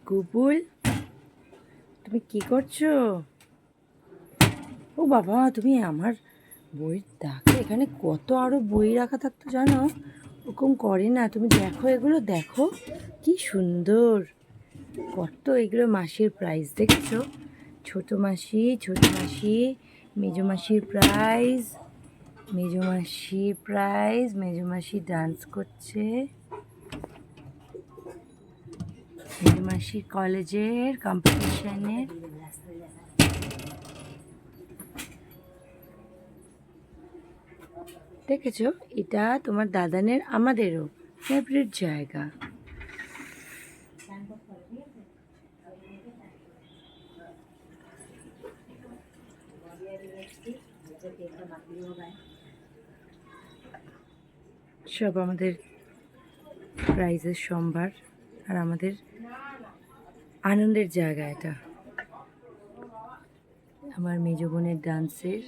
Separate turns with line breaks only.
গুবুল, তুমি কি করছো? ও বাবা, তুমি আমার বই দেখো, এখানে কত আরো বই রাখা থাকতো জানো? ওরকম করে না, তুমি দেখো, এগুলো দেখো কি সুন্দর। কত এগুলো মাসির প্রাইস দেখছো? ছোট মাসি, ছোট মাসি, মেজো মাসির প্রাইজ, মেজো মাসির প্রাইজ, মেজো মাসি ডান্স করছে, মেজো মাসির কলেজের কম্পিটিশনে। দেখেছো, এটা তোমার দাদানের আমাদেরও ফেভারিট জায়গা। সব আমাদের প্রাইজের সম্ভার আর আমাদের আনন্দের জায়গা এটা। আমার মেজ বোনের ডান্সের